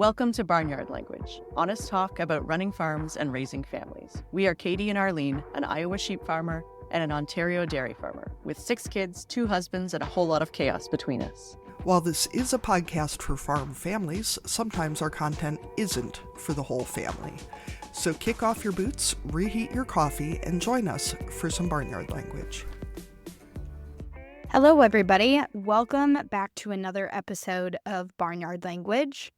Welcome to Barnyard Language, honest talk about running farms and raising families. We are Katie and Arlene, an Iowa sheep farmer and an Ontario dairy farmer, with 6 kids, 2 husbands, and a whole lot of chaos between us. While this is a podcast for farm families, sometimes our content isn't for the whole family. So kick off your boots, reheat your coffee, and join us for some Barnyard Language. Hello, everybody. Welcome back to another episode of Barnyard Language.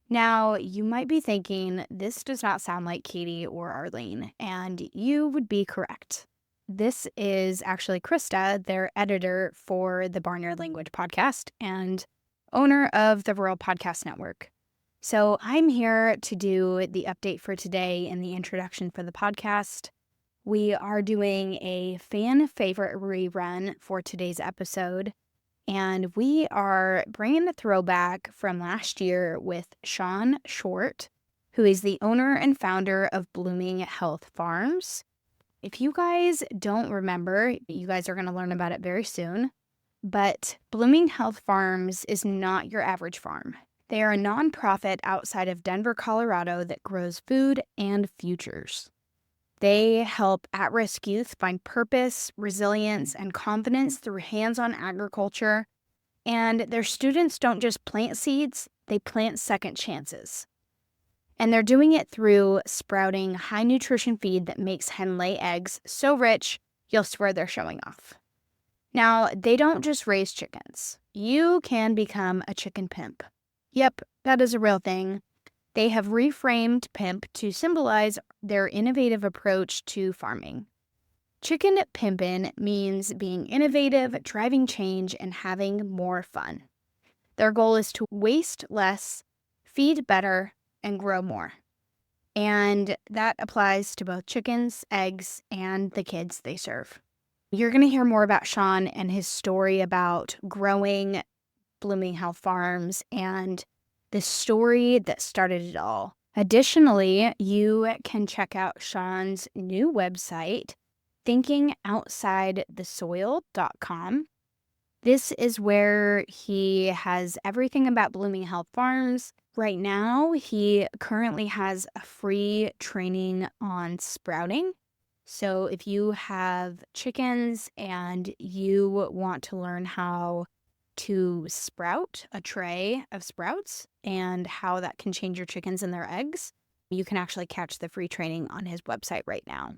Now, you might be thinking, this does not sound like Katie or Arlene, and you would be correct. This is actually Krista, their editor for the Barnyard Language podcast and owner of the Rural Podcast Network. So I'm here to do the update for today and the introduction for the podcast. We are doing a fan favorite rerun for today's episode, and we are bringing a throwback from last year with Shawn Short, who is the owner and founder of Blooming Health Farms. If you guys don't remember, you guys are going to learn about it very soon, but Blooming Health Farms is not your average farm. They are a nonprofit outside of Denver, Colorado that grows food and futures. They help at-risk youth find purpose, resilience, and confidence through hands-on agriculture. And their students don't just plant seeds, they plant second chances. And they're doing it through sprouting high-nutrition feed that makes hen lay eggs so rich, you'll swear they're showing off. Now, they don't just raise chickens. You can become a chicken pimp. Yep, that is a real thing. They have reframed pimp to symbolize their innovative approach to farming. Chicken pimpin' means being innovative, driving change, and having more fun. Their goal is to waste less, feed better, and grow more. And that applies to both chickens, eggs, and the kids they serve. You're going to hear more about Shawn and his story about growing Blooming Health Farms and the story that started it all. Additionally, you can check out Shawn's new website, thinkingoutsidethesoil.com. This is where he has everything about Blooming Health Farms. Right now, he currently has a free training on sprouting. So if you have chickens and you want to learn how to sprout a tray of sprouts and how that can change your chickens and their eggs, you can actually catch the free training on his website right now.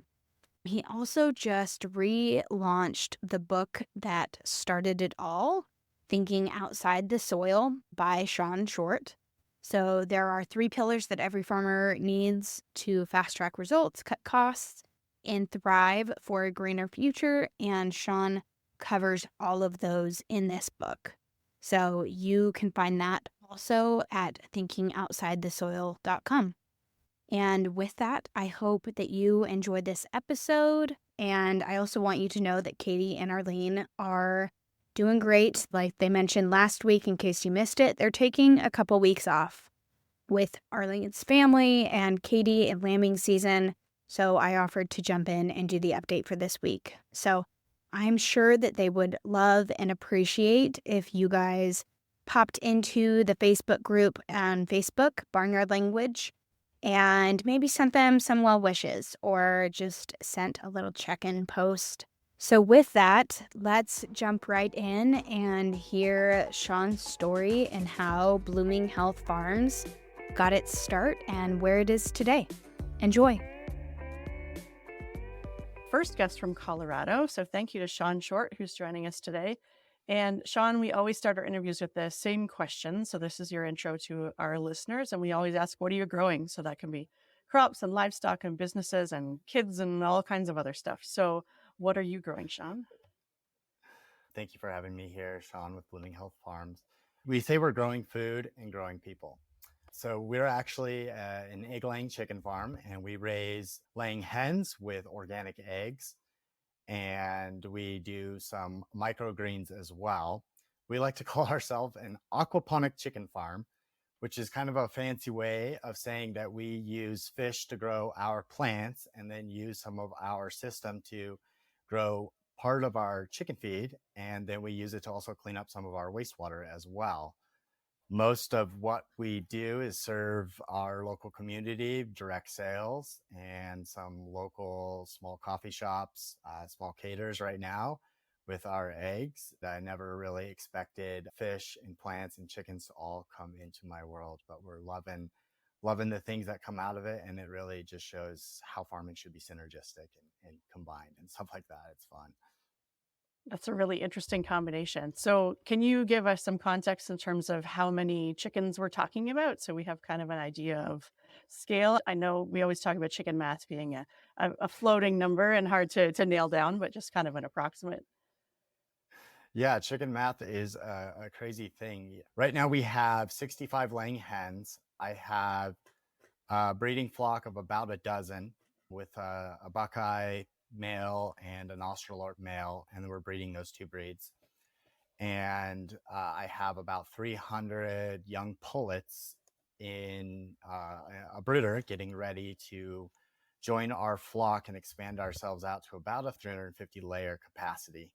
He also just relaunched the book that started it all, Thinking Outside the Soil by Shawn Short. So there are 3 pillars that every farmer needs to fast-track results, cut costs, and thrive for a greener future, and Shawn covers all of those in this book. So you can find that also at thinkingoutsidethesoil.com. And with that, I hope that you enjoyed this episode. And I also want you to know that Katie and Arlene are doing great. Like they mentioned last week, in case you missed it, they're taking a couple weeks off with Arlene's family and Katie in lambing season. So I offered to jump in and do the update for this week. So I'm sure that they would love and appreciate if you guys popped into the Facebook group on Facebook, Barnyard Language, and maybe sent them some well wishes or just sent a little check-in post. So with that, let's jump right in and hear Shawn's story and how Blooming Health Farms got its start and where it is today. Enjoy. First guest from Colorado, so thank you to Shawn Short, who's joining us today. And Shawn, we always start our interviews with the same question. So this is your intro to our listeners, and we always ask, what are you growing? So that can be crops and livestock and businesses and kids and all kinds of other stuff. So what are you growing, Shawn? Thank you for having me here, Shawn, with Blooming Health Farms. We say we're growing food and growing people. So we're actually an egg-laying chicken farm, and we raise laying hens with organic eggs, and we do some microgreens as well. We like to call ourselves an aquaponic chicken farm, which is kind of a fancy way of saying that we use fish to grow our plants and then use some of our system to grow part of our chicken feed, and then we use it to also clean up some of our wastewater as well. Most of what we do is serve our local community, direct sales, and some local small coffee shops, small caterers right now with our eggs. I never really expected fish and plants and chickens to all come into my world, but we're loving the things that come out of it. And it really just shows how farming should be synergistic and combined and stuff like that. It's fun. That's a really interesting combination. So, can you give us some context in terms of how many chickens we're talking about so we have kind of an idea of scale? I know we always talk about chicken math being a floating number and hard to nail down, but just kind of an approximate. Yeah, chicken math is a crazy thing. Right now we have 65 laying hens. I have a breeding flock of about a dozen with a Buckeye male and an Australorp male, and then we're breeding those two breeds. And I have about 300 young pullets in a brooder getting ready to join our flock and expand ourselves out to about a 350 layer capacity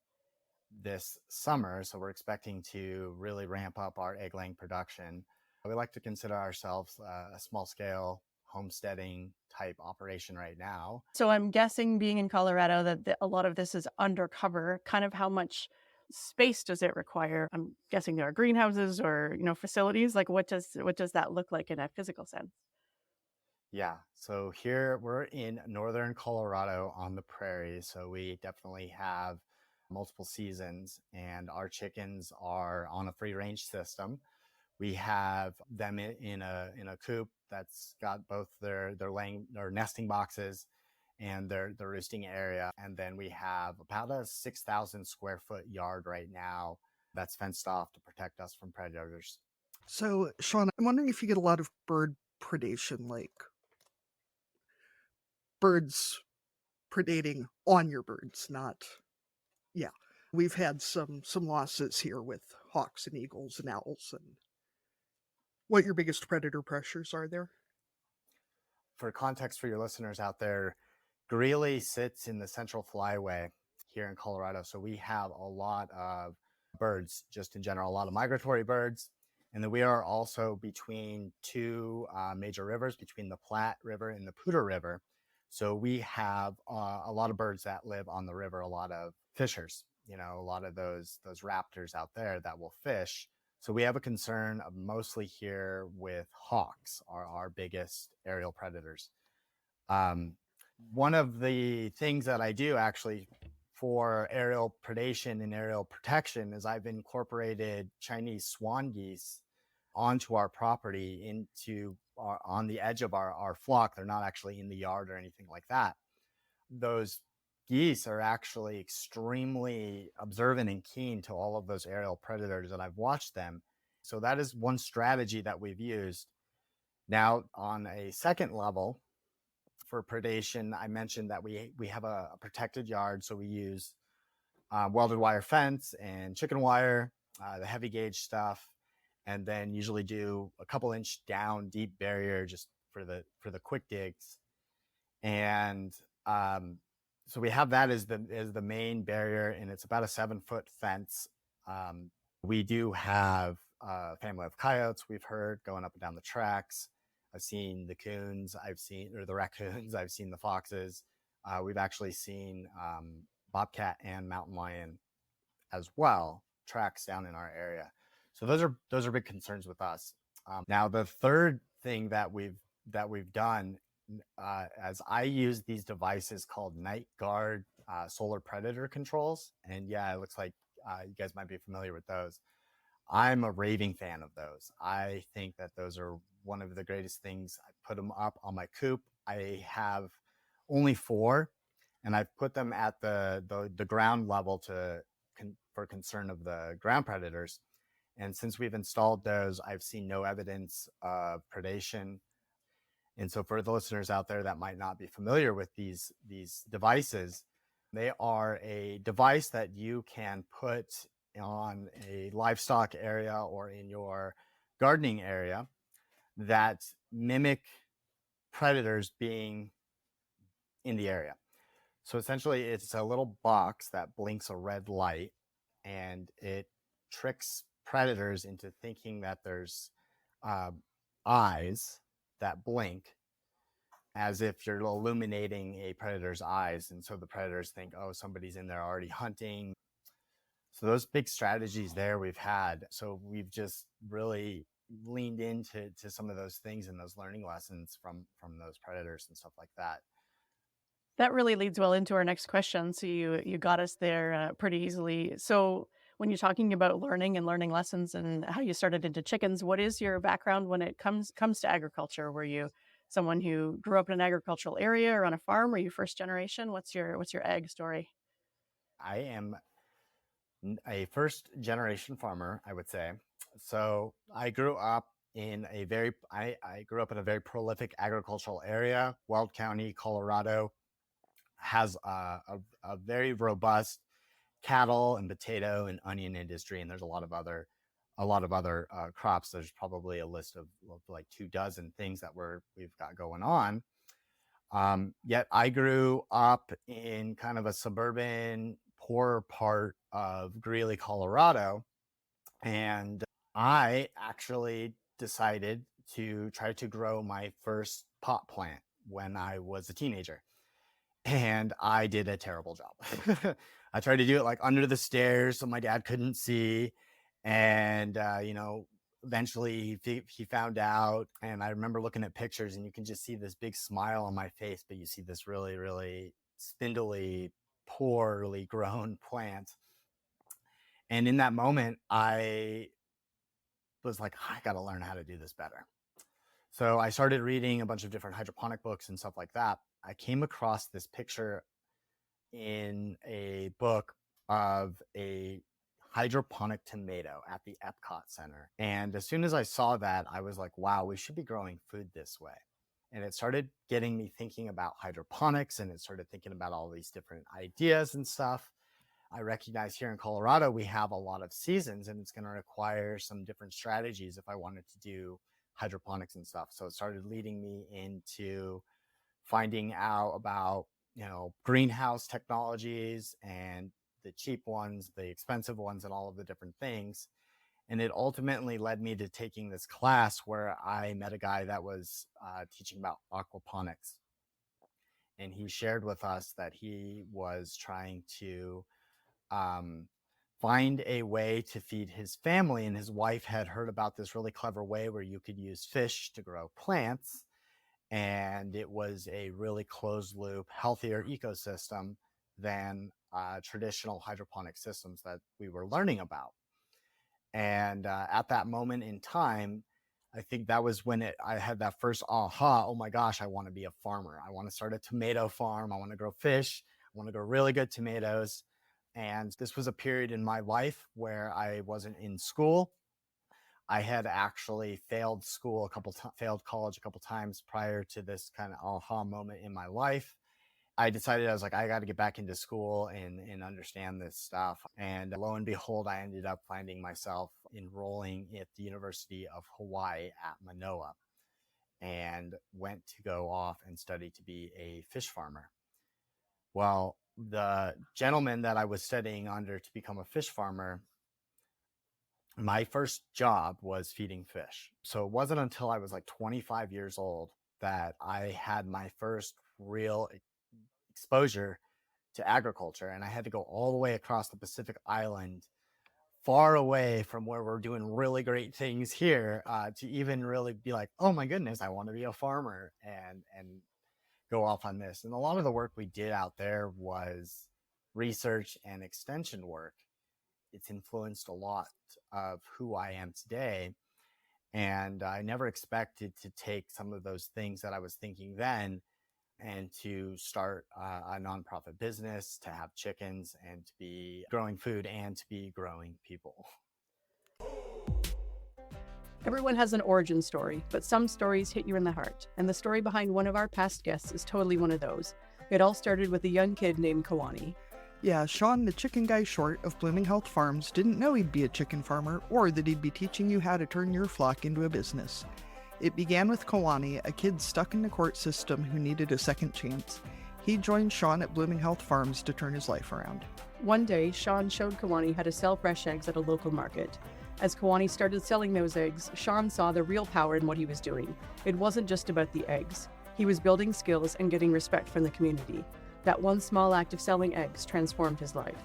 this summer. So we're expecting to really ramp up our egg laying production. We like to consider ourselves a small scale homesteading type operation right now. So, I'm guessing being in Colorado that a lot of this is undercover. Kind of how much space does it require? I'm guessing there are greenhouses or facilities. Like, what does that look like in a physical sense? Yeah, so here we're in northern Colorado on the prairie. So we definitely have multiple seasons, and our chickens are on a free range system. We have them in a coop that's got both their laying or nesting boxes and their roosting area. And then we have about a 6,000 square foot yard right now that's fenced off to protect us from predators. So, Sean, I'm wondering if you get a lot of bird predation, like birds predating on your birds, not yeah. We've had some losses here with hawks and eagles and owls and what your biggest predator pressures are there? For context for your listeners out there, Greeley sits in the Central Flyway here in Colorado. So we have a lot of birds, just in general, a lot of migratory birds. And then we are also between two major rivers, between the Platte River and the Poudre River. So we have a lot of birds that live on the river, a lot of fishers, a lot of those raptors out there that will fish. So we have a concern of mostly here with hawks, are our biggest aerial predators. Um, One of the things that I do actually for aerial predation and aerial protection is I've incorporated Chinese swan geese onto our property on the edge of our flock. They're not actually in the yard or anything like that. Those geese are actually extremely observant and keen to all of those aerial predators, and I've watched them. So that is one strategy that we've used. Now, on a second level, for predation, I mentioned that we have a protected yard, so we use welded wire fence and chicken wire, the heavy gauge stuff, and then usually do a couple inch down deep barrier just for the quick digs. And so we have that as the main barrier, and it's about a 7-foot fence. We do have a family of coyotes we've heard going up and down the tracks. I've seen the coons, or the raccoons, I've seen the foxes. We've actually seen bobcat and mountain lion as well, tracks down in our area. So those are big concerns with us. Now the third thing that we've done, as I use these devices called Night Guard solar predator controls, and yeah, it looks like you guys might be familiar with those. I'm a raving fan of those. I think that those are one of the greatest things. I put them up on my coop. I have only 4, and I've put them at the ground level for concern of the ground predators. And since we've installed those, I've seen no evidence of predation. And so for the listeners out there that might not be familiar with these devices, they are a device that you can put on a livestock area or in your gardening area that mimic predators being in the area. So essentially, it's a little box that blinks a red light, and it tricks predators into thinking that there's uh, eyes that blink as if you're illuminating a predator's eyes. And so the predators think, oh, somebody's in there already hunting. So those big strategies there we've had. So we've just really leaned into some of those things and those learning lessons from those predators and stuff like that. That really leads well into our next question. So you got us there pretty easily. So when you're talking about learning and learning lessons and how you started into chickens, what is your background when it comes to agriculture? Were you someone who grew up in an agricultural area or on a farm? Were you first generation? What's your ag story? I am a first generation farmer, I would say. So I grew up in a I grew up in a very prolific agricultural area. Weld County, Colorado has a very robust cattle and potato and onion industry, and there's a lot of other crops. There's probably a list of like 24 things that we've got going on. Yet I grew up in kind of a suburban, poor part of Greeley, Colorado, and I actually decided to try to grow my first pot plant when I was a teenager. And I did a terrible job. I tried to do it like under the stairs so my dad couldn't see. And, eventually he found out. And I remember looking at pictures and you can just see this big smile on my face, but you see this really, really spindly, poorly grown plant. And in that moment, I was like, I got to learn how to do this better. So I started reading a bunch of different hydroponic books and stuff like that. I came across this picture in a book of a hydroponic tomato at the Epcot Center. And as soon as I saw that, I was like, wow, we should be growing food this way. And it started getting me thinking about hydroponics, and it started thinking about all these different ideas and stuff. I recognize here in Colorado, we have a lot of seasons, and it's going to require some different strategies if I wanted to do hydroponics and stuff. So it started leading me into finding out about, greenhouse technologies and the cheap ones, the expensive ones, and all of the different things. And it ultimately led me to taking this class where I met a guy that was teaching about aquaponics. And he shared with us that he was trying to find a way to feed his family. And his wife had heard about this really clever way where you could use fish to grow plants. And it was a really closed loop, healthier ecosystem than traditional hydroponic systems that we were learning about. And at that moment in time, I think that was when I had that first aha, oh my gosh, I want to be a farmer. I want to start a tomato farm. I want to grow fish. I want to grow really good tomatoes. And this was a period in my life where I wasn't in school. I had actually failed failed college a couple times prior to this kind of aha moment in my life. I decided, I was like, I got to get back into school and understand this stuff. And lo and behold, I ended up finding myself enrolling at the University of Hawaii at Manoa, and went to go off and study to be a fish farmer. Well, the gentleman that I was studying under to become a fish farmer, my first job was feeding fish. So it wasn't until I was like 25 years old that I had my first real exposure to agriculture. And I had to go all the way across the Pacific Island, far away from where we're doing really great things here, to even really be like, oh my goodness, I want to be a farmer and go off on this. And a lot of the work we did out there was research and extension work. It's influenced a lot of who I am today. And I never expected to take some of those things that I was thinking then and to start a nonprofit business, to have chickens, and to be growing food and to be growing people. Everyone has an origin story, but some stories hit you in the heart. And the story behind one of our past guests is totally one of those. It all started with a young kid named Kawani. Yeah, Sean, the chicken guy short of Blooming Health Farms, didn't know he'd be a chicken farmer or that he'd be teaching you how to turn your flock into a business. It began with Kawani, a kid stuck in the court system who needed a second chance. He joined Sean at Blooming Health Farms to turn his life around. One day, Sean showed Kawani how to sell fresh eggs at a local market. As Kawani started selling those eggs, Sean saw the real power in what he was doing. It wasn't just about the eggs. He was building skills and getting respect from the community. That one small act of selling eggs transformed his life.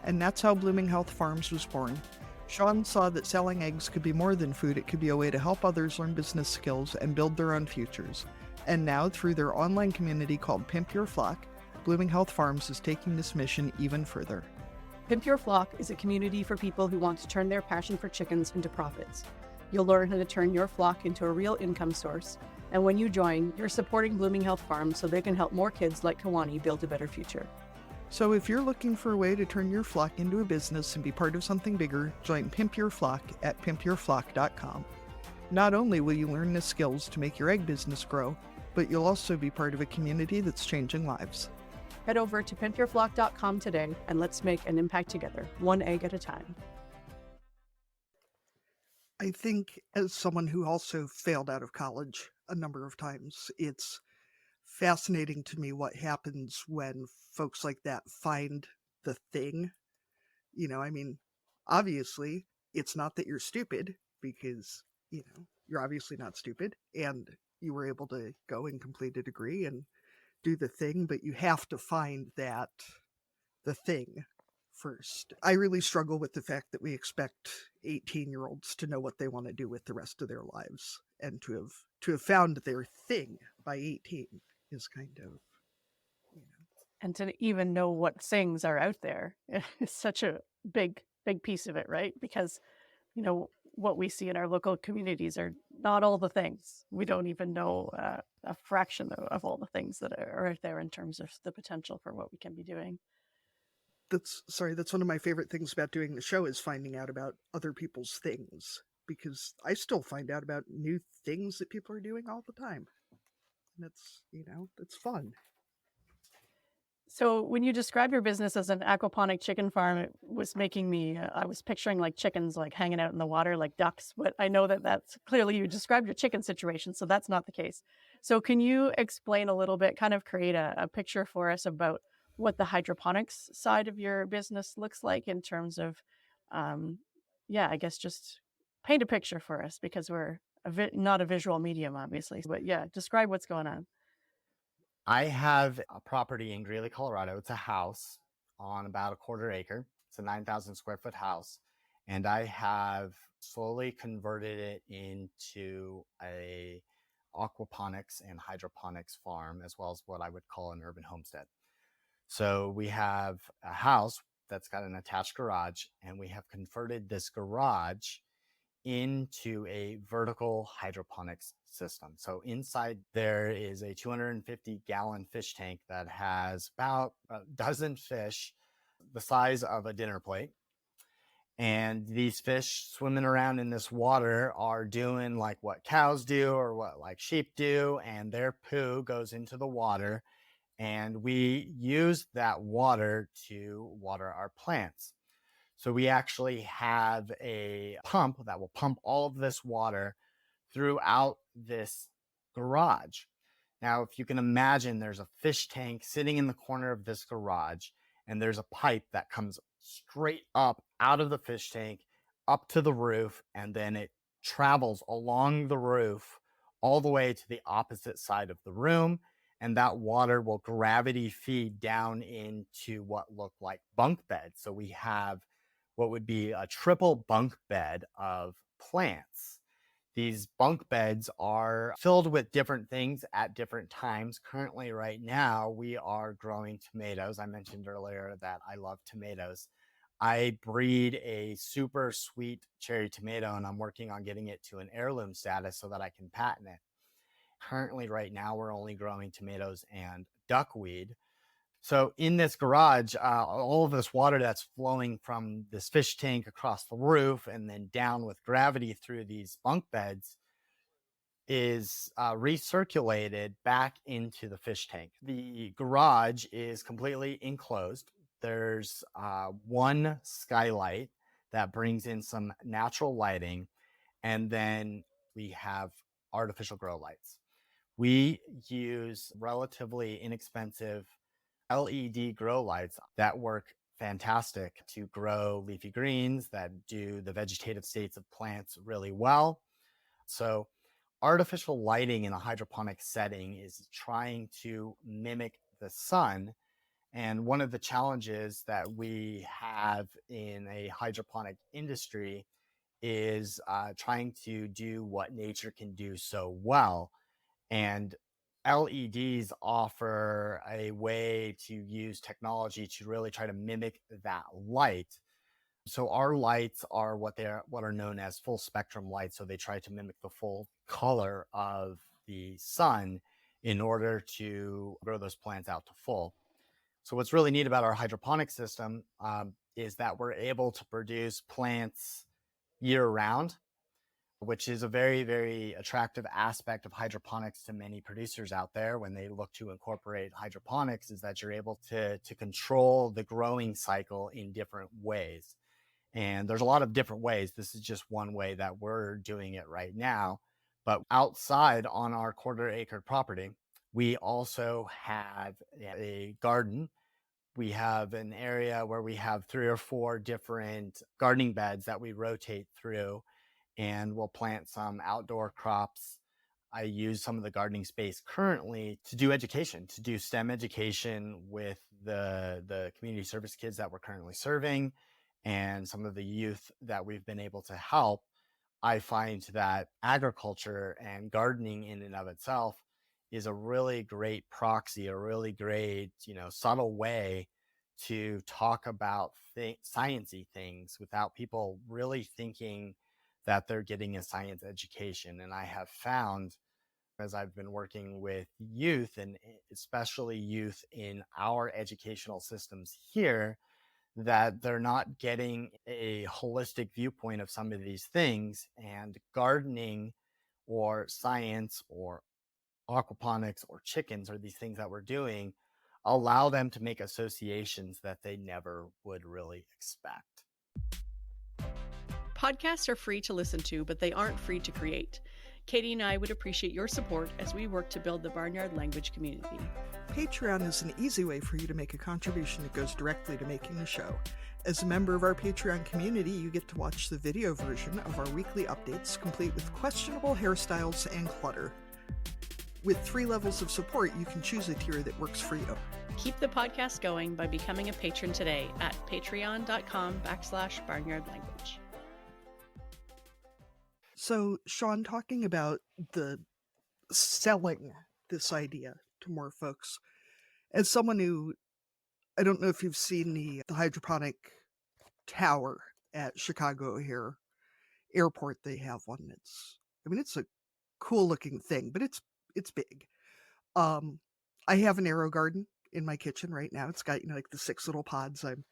And that's how Blooming Health Farms was born. Sean saw that selling eggs could be more than food. It could be a way to help others learn business skills and build their own futures. And now, through their online community called Pimp Your Flock, Blooming Health Farms is taking this mission even further. Pimp Your Flock is a community for people who want to turn their passion for chickens into profits. You'll learn how to turn your flock into a real income source. And when you join, you're supporting Blooming Health Farms so they can help more kids like Kawani build a better future. So if you're looking for a way to turn your flock into a business and be part of something bigger, join Pimp Your Flock at pimpyourflock.com. Not only will you learn the skills to make your egg business grow, but you'll also be part of a community that's changing lives. Head over to pimpyourflock.com today and let's make an impact together, one egg at a time. I think as someone who also failed out of college a number of times, it's fascinating to me what happens when folks like that find the thing. Obviously, it's not that you're stupid because, you're obviously not stupid and you were able to go and complete a degree and do the thing, but you have to find the thing first. I really struggle with the fact that we expect 18-year-olds to know what they want to do with the rest of their lives, and to have found their thing by 18 is kind of, And to even know what things are out there is such a big piece of it, right? Because, what we see in our local communities are not all the things. We don't even know a fraction of all the things that are out there in terms of the potential for what we can be doing. That's one of my favorite things about doing the show is finding out about other people's things, because I still find out about new things that people are doing all the time. And it's fun. So when you describe your business as an aquaponic chicken farm, it was making me, I was picturing like chickens like hanging out in the water like ducks, but I know that that's clearly you described your chicken situation, so that's not the case. So can you explain a little bit, kind of create a picture for us about what the hydroponics side of your business looks like in terms of, I guess just paint a picture for us, because we're not a visual medium, obviously, but describe what's going on. I have a property in Greeley, Colorado. It's a house on about a quarter acre. It's a 9,000 square foot house. And I have slowly converted it into a aquaponics and hydroponics farm, as well as what I would call an urban homestead. So we have a house that's got an attached garage, and we have converted this garage into a vertical hydroponics system. So inside there is a 250-gallon fish tank that has about a dozen fish the size of a dinner plate. And these fish swimming around in this water are doing like what cows do or what like sheep do, and their poo goes into the water. And we use that water to water our plants. So we actually have a pump that will pump all of this water throughout this garage. Now, if you can imagine, there's a fish tank sitting in the corner of this garage, and there's a pipe that comes straight up out of the fish tank up to the roof, and then it travels along the roof all the way to the opposite side of the room. And that water will gravity feed down into what look like bunk beds. So we have what would be a triple bunk bed of plants. These bunk beds are filled with different things at different times. Currently, right now, we are growing tomatoes. I mentioned earlier that I love tomatoes. I breed a super sweet cherry tomato, and I'm working on getting it to an heirloom status so that I can patent it. Currently, right now, we're only growing tomatoes and duckweed. So in this garage, all of this water that's flowing from this fish tank across the roof and then down with gravity through these bunk beds is recirculated back into the fish tank. The garage is completely enclosed. There's one skylight that brings in some natural lighting, and then we have artificial grow lights. We use relatively inexpensive LED grow lights that work fantastic to grow leafy greens that do the vegetative states of plants really well. So, artificial lighting in a hydroponic setting is trying to mimic the sun. And one of the challenges that we have in a hydroponic industry is trying to do what nature can do so well. And LEDs offer a way to use technology to really try to mimic that light. So our lights are what are known as full spectrum lights. So they try to mimic the full color of the sun in order to grow those plants out to full. So what's really neat about our hydroponic system is that we're able to produce plants year round, which is a very, very attractive aspect of hydroponics to many producers out there when they look to incorporate hydroponics, is that you're able to control the growing cycle in different ways. And there's a lot of different ways. This is just one way that we're doing it right now. But outside on our quarter-acre property, we also have a garden. We have an area where we have 3 or 4 different gardening beds that we rotate through, and we'll plant some outdoor crops. I use some of the gardening space currently to do education, to do STEM education with the community service kids that we're currently serving and some of the youth that we've been able to help. I find that agriculture and gardening in and of itself is a really great proxy, a really great, subtle way to talk about sciencey things without people really thinking that they're getting a science education. And I have found, as I've been working with youth, and especially youth in our educational systems here, that they're not getting a holistic viewpoint of some of these things. And gardening or science or aquaponics or chickens or these things that we're doing allow them to make associations that they never would really expect. Podcasts are free to listen to, but they aren't free to create. Katie and I would appreciate your support as we work to build the Barnyard Language community. Patreon is an easy way for you to make a contribution that goes directly to making the show. As a member of our Patreon community, you get to watch the video version of our weekly updates, complete with questionable hairstyles and clutter. With 3 levels of support, you can choose a tier that works for you. Keep the podcast going by becoming a patron today at patreon.com/barnyardlanguage. So, Sean, talking about the selling this idea to more folks, as someone who, I don't know if you've seen the hydroponic tower at Chicago O'Hare Airport. They have one. It's a cool looking thing, but it's big. I have an arrow garden in my kitchen right now. It's got, like the 6 little pods. I'm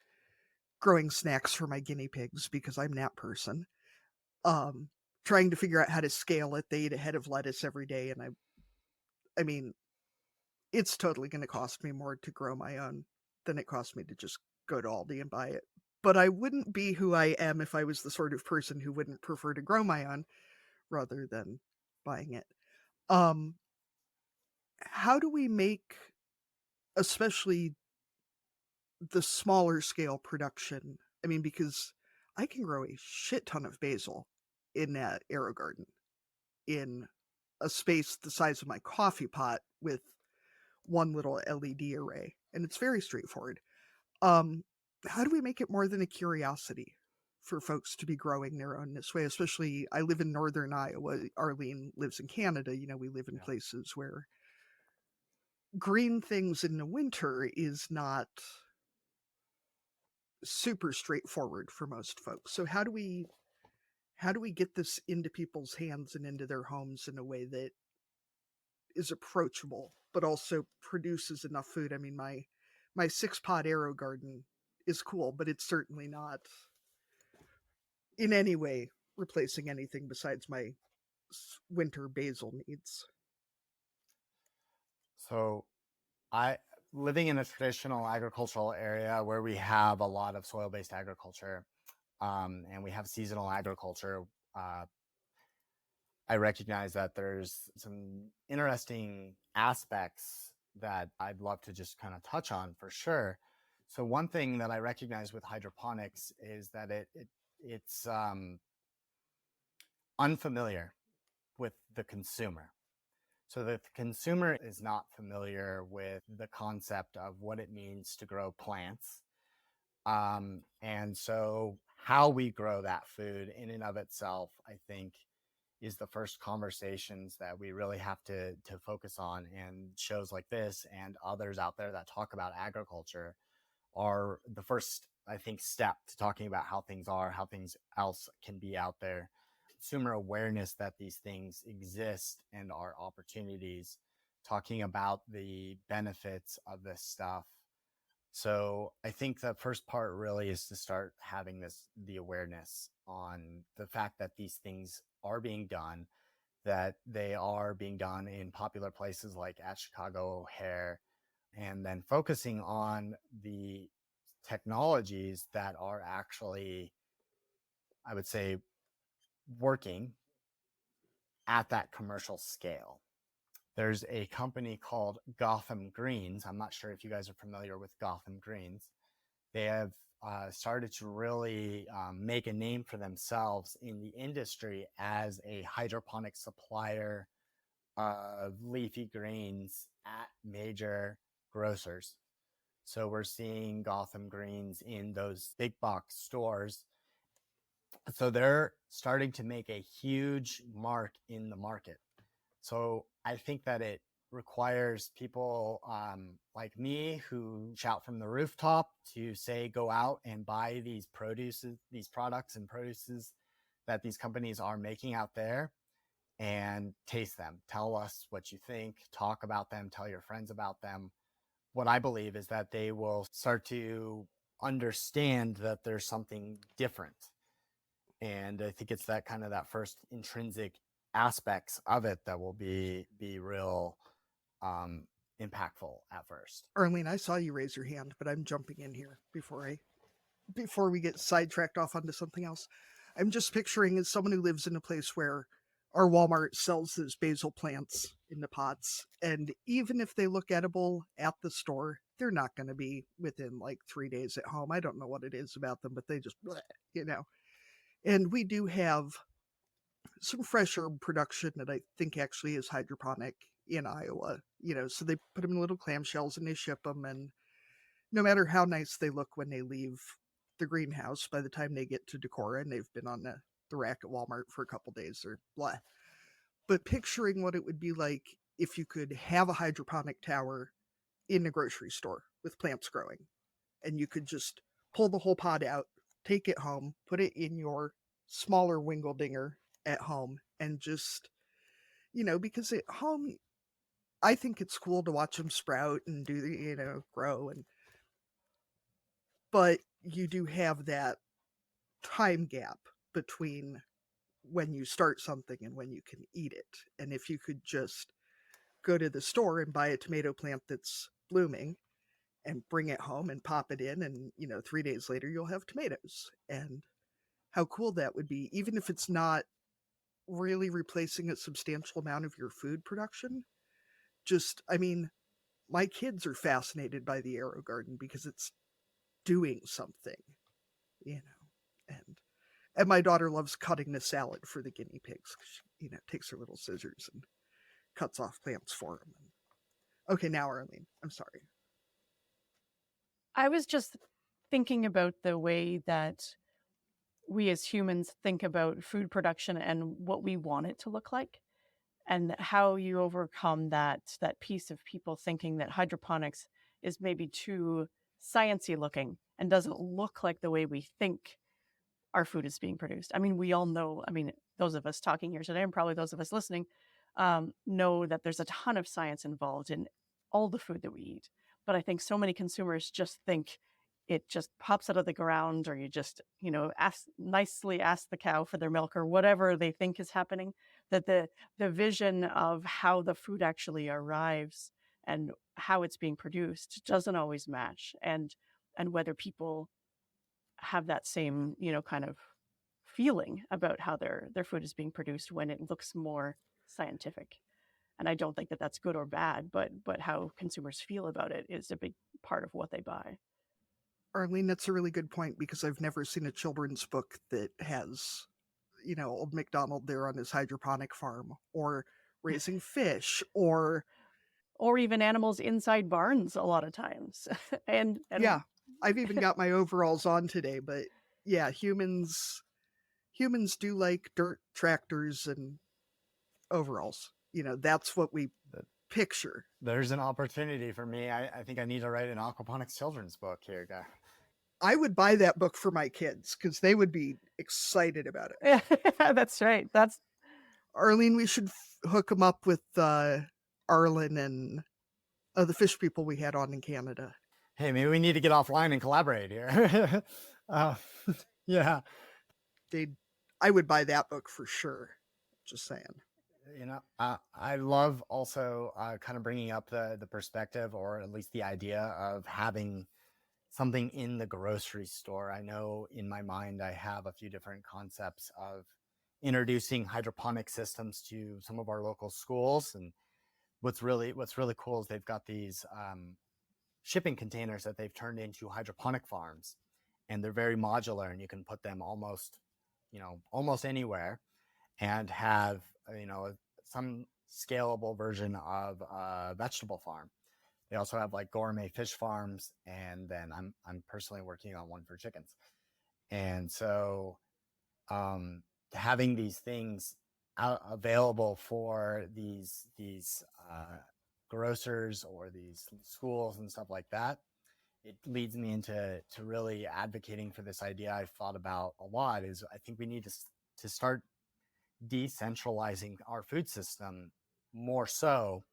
growing snacks for my guinea pigs because I'm that person. Trying to figure out how to scale it. They eat a head of lettuce every day, and I mean, it's totally going to cost me more to grow my own than it cost me to just go to Aldi and buy it. But I wouldn't be who I am if I was the sort of person who wouldn't prefer to grow my own rather than buying it. How do we make, especially the smaller scale production? Because I can grow a shit ton of basil in that arrow garden in a space the size of my coffee pot with one little LED array, and it's very straightforward. How do we make it more than a curiosity for folks to be growing their own this way? Especially, I live in northern Iowa. Arlene lives in Canada. We live in places where green things in the winter is not super straightforward for most folks. So how do we get this into people's hands and into their homes in a way that is approachable but also produces enough food? My 6-pot arrow garden is cool, but it's certainly not in any way replacing anything besides my winter basil needs. So I living in a traditional agricultural area where we have a lot of soil-based agriculture, and we have seasonal agriculture. I recognize that there's some interesting aspects that I'd love to just kind of touch on for sure. So one thing that I recognize with hydroponics is that it's unfamiliar with the consumer. So the consumer is not familiar with the concept of what it means to grow plants. And so how we grow that food in and of itself, I think, is the first conversations that we really have to focus on. And shows like this and others out there that talk about agriculture are the first, I think, step to talking about how things are, how things else can be out there. Consumer awareness that these things exist and are opportunities, talking about the benefits of this stuff. So I think the first part really is to start having the awareness on the fact that these things are being done, that they are being done in popular places like at Chicago O'Hare, and then focusing on the technologies that are actually, I would say, working at that commercial scale. There's a company called Gotham Greens. I'm not sure if you guys are familiar with Gotham Greens. They have started to really make a name for themselves in the industry as a hydroponic supplier of leafy greens at major grocers. So we're seeing Gotham Greens in those big box stores. So they're starting to make a huge mark in the market. So I think that it requires people like me who shout from the rooftop to say, go out and buy these products and produces that these companies are making out there, and taste them. Tell us what you think, talk about them, tell your friends about them. What I believe is that they will start to understand that there's something different. And I think it's that first intrinsic aspects of it that will be real impactful at first. Arlene, I saw you raise your hand, but I'm jumping in here before we get sidetracked off onto something else. I'm just picturing as someone who lives in a place where our Walmart sells those basil plants in the pots, and even if they look edible at the store, they're not going to be within like 3 days at home. I don't know what it is about them, but they just, bleh, you know. And we do have some fresh herb production that I think actually is hydroponic in Iowa, so they put them in little clamshells and they ship them. And no matter how nice they look when they leave the greenhouse, by the time they get to Decorah and they've been on the rack at Walmart for a couple days or blah. But picturing what it would be like if you could have a hydroponic tower in a grocery store with plants growing, and you could just pull the whole pot out, take it home, put it in your smaller Wingledinger at home, and just, because at home, I think it's cool to watch them sprout and grow, but you do have that time gap between when you start something and when you can eat it. And if you could just go to the store and buy a tomato plant that's blooming and bring it home and pop it in, and 3 days later you'll have tomatoes. And how cool that would be, even if it's not really replacing a substantial amount of your food production. My kids are fascinated by the Arrow Garden because it's doing something, you know. And my daughter loves cutting the salad for the guinea pigs. She, takes her little scissors and cuts off plants for them. Okay, now Arlene, I'm sorry. I was just thinking about the way that we as humans think about food production and what we want it to look like, and how you overcome that piece of people thinking that hydroponics is maybe too sciencey looking and doesn't look like the way we think our food is being produced. I mean, we all know, those of us talking here today and probably those of us listening know that there's a ton of science involved in all the food that we eat. But I think so many consumers just think it just pops out of the ground, or you just, nicely ask the cow for their milk or whatever they think is happening, that the vision of how the food actually arrives and how it's being produced doesn't always match. And whether people have that same, kind of feeling about how their food is being produced when it looks more scientific. And I don't think that that's good or bad, but how consumers feel about it is a big part of what they buy. Arlene, that's a really good point because I've never seen a children's book that has, old MacDonald there on his hydroponic farm or raising fish or even animals inside barns a lot of times. And yeah, I've even got my overalls on today, but yeah, humans do like dirt, tractors, and overalls. That's what we That picture. there's an opportunity for me. I think I need to write an aquaponics children's book here, guy. I would buy that book for my kids because they would be excited about it. yeah, that's right. That's Arlene, we should hook them up with Arlen and the fish people we had on in Canada. Hey, maybe we need to get offline and collaborate here. uh, yeah, I would buy that book for sure. Just saying. I love also kind of bringing up the perspective, or at least the idea of having something in the grocery store. I know in my mind I have a few different concepts of introducing hydroponic systems to some of our local schools. And what's really cool is they've got these shipping containers that they've turned into hydroponic farms, and they're very modular, and you can put them almost anywhere, and have some scalable version of a vegetable farm. They also have like gourmet fish farms, and then I'm personally working on one for chickens. And so having these things available for these grocers or these schools and stuff like that, it leads me into really advocating for this idea I've thought about a lot. Is I think we need to start decentralizing our food system more so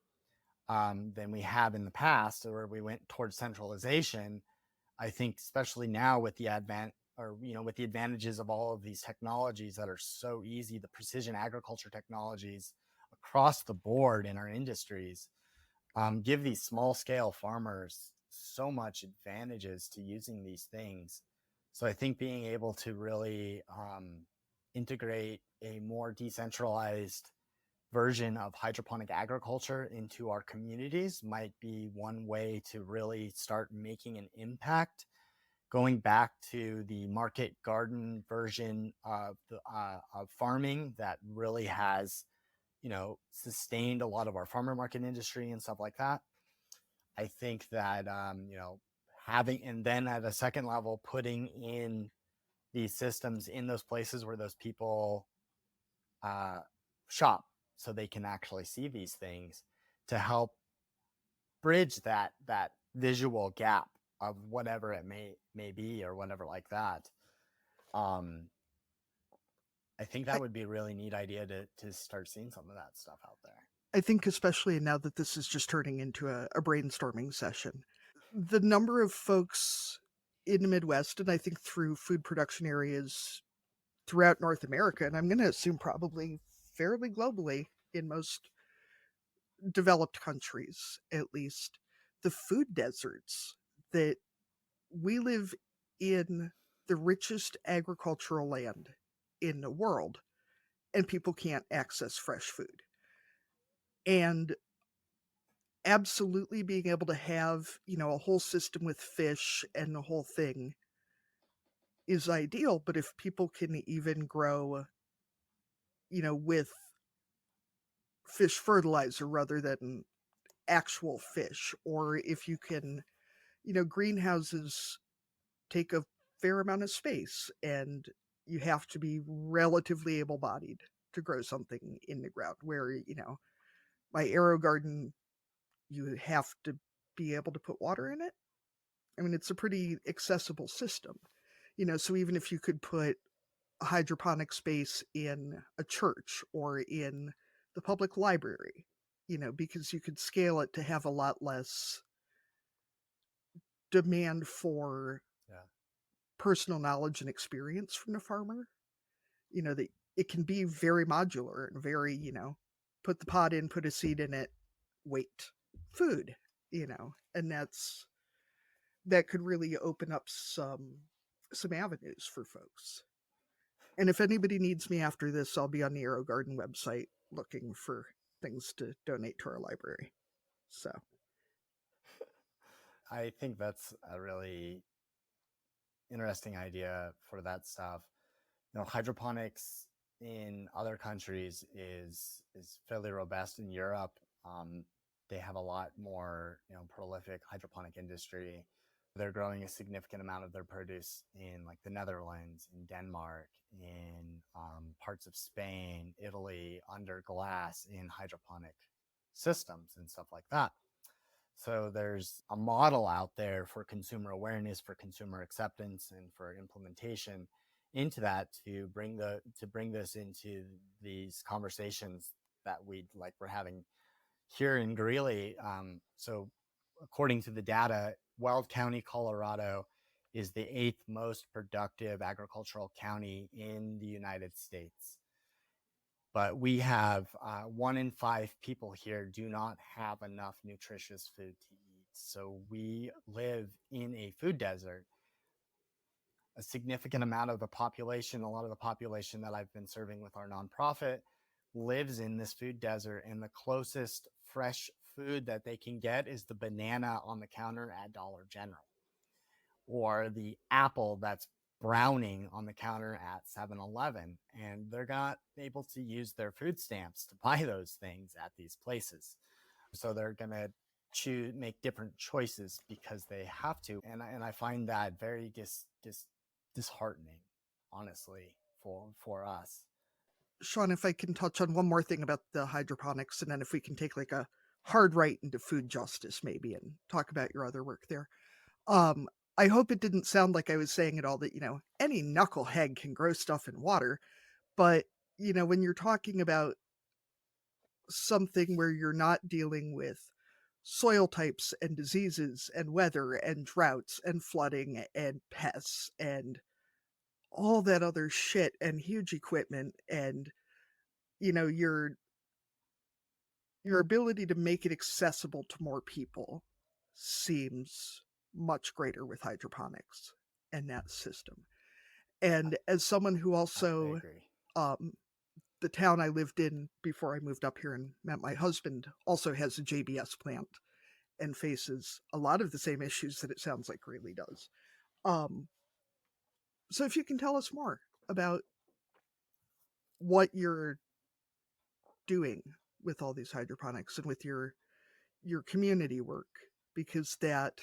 than we have in the past, where we went towards centralization. I think especially now with the with the advantages of all of these technologies that are so easy, the precision agriculture technologies across the board in our industries, give these small scale farmers so much advantages to using these things. So I think being able to really integrate a more decentralized version of hydroponic agriculture into our communities might be one way to really start making an impact. Going back to the market garden version of farming that really has, sustained a lot of our farmer market industry and stuff like that. I think that having, and then at a second level, putting in these systems in those places where those people uh, shop, so they can actually see these things, to help bridge that visual gap of whatever it may be, or whatever like that. um I think that I, would be a really neat idea to start seeing some of that stuff out there. I think, especially now that this is just turning into a brainstorming session, the number of folks in the Midwest, and I think through food production areas throughout North America, and I'm going to assume probably fairly globally in most developed countries, at least, the food deserts that we live in the richest agricultural land in the world, and people can't access fresh food. And absolutely being able to have, a whole system with fish and the whole thing is ideal. But if people can even grow, with fish fertilizer rather than actual fish, or if you can, greenhouses take a fair amount of space and you have to be relatively able bodied to grow something in the ground, where, my arrow garden, you have to be able to put water in it. I mean, it's a pretty accessible system, so even if you could put a hydroponic space in a church or in the public library, because you could scale it to have a lot less demand for Yeah. personal knowledge and experience from the farmer, that it can be very modular and very, put the pot in, put a seed in it, wait, food, and that could really open up some avenues for folks. And if anybody needs me after this, I'll be on the Arrow Garden website looking for things to donate to our library. So I think that's a really interesting idea for that stuff. Hydroponics in other countries is fairly robust. In Europe, they have a lot more prolific hydroponic industry. They're growing a significant amount of their produce in like the Netherlands, in Denmark, in parts of Spain, Italy, under glass in hydroponic systems and stuff like that. So there's a model out there for consumer awareness, for consumer acceptance, and for implementation into that to bring this into these conversations that we're having here in Greeley. So according to the data, Weld County, Colorado is the 8th most productive agricultural county in the United States. But we have 1 in 5 people here do not have enough nutritious food to eat. So we live in a food desert. A significant amount of the population, a lot of the population that I've been serving with our nonprofit, lives in this food desert, and the closest fresh food that they can get is the banana on the counter at Dollar General, or the apple that's browning on the counter at 7-Eleven, and they're not able to use their food stamps to buy those things at these places. So they're going to make different choices because they have to. And I find that very disheartening, honestly, for us. Sean, if I can touch on one more thing about the hydroponics, and then if we can take like a hard right into food justice maybe and talk about your other work there. I hope it didn't sound like I was saying at all that, any knucklehead can grow stuff in water. But, when you're talking about something where you're not dealing with soil types and diseases and weather and droughts and flooding and pests and all that other shit and huge equipment and, your ability to make it accessible to more people seems much greater with hydroponics and that system. And as someone who also, the town I lived in before I moved up here and met my husband also has a JBS plant and faces a lot of the same issues that it sounds like Greeley does. So if you can tell us more about what you're doing with all these hydroponics and with your community work, because that,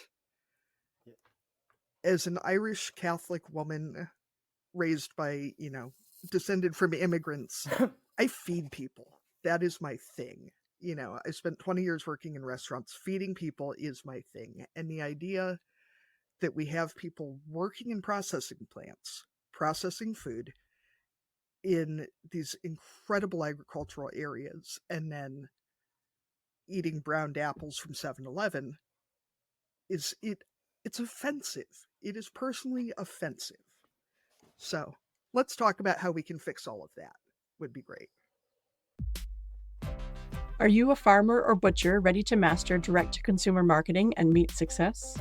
as an Irish Catholic woman raised by, descended from immigrants, I feed people. That is my thing. I spent 20 years working in restaurants. Feeding people is my thing. And the idea that we have people working in processing plants, processing food in these incredible agricultural areas, and then eating browned apples from 7-Eleven it's offensive. It is personally offensive. So let's talk about how we can fix all of that. Would be great. Are you a farmer or butcher ready to master direct-to-consumer marketing and meet success?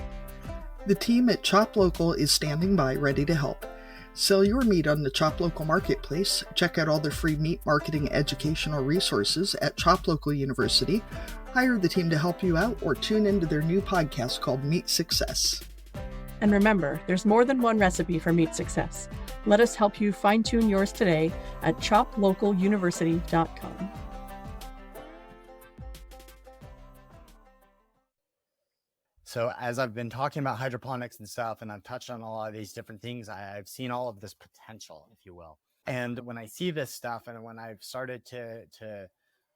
The team at ChopLocal is standing by ready to help. Sell your meat on the ChopLocal marketplace. Check out all their free meat marketing educational resources at ChopLocal University. Hire the team to help you out or tune into their new podcast called Meat Success. And remember, there's more than one recipe for meat success. Let us help you fine-tune yours today at ChopLocalUniversity.com. So as I've been talking about hydroponics and stuff, and I've touched on a lot of these different things, I've seen all of this potential, if you will. And when I see this stuff, and when I've started to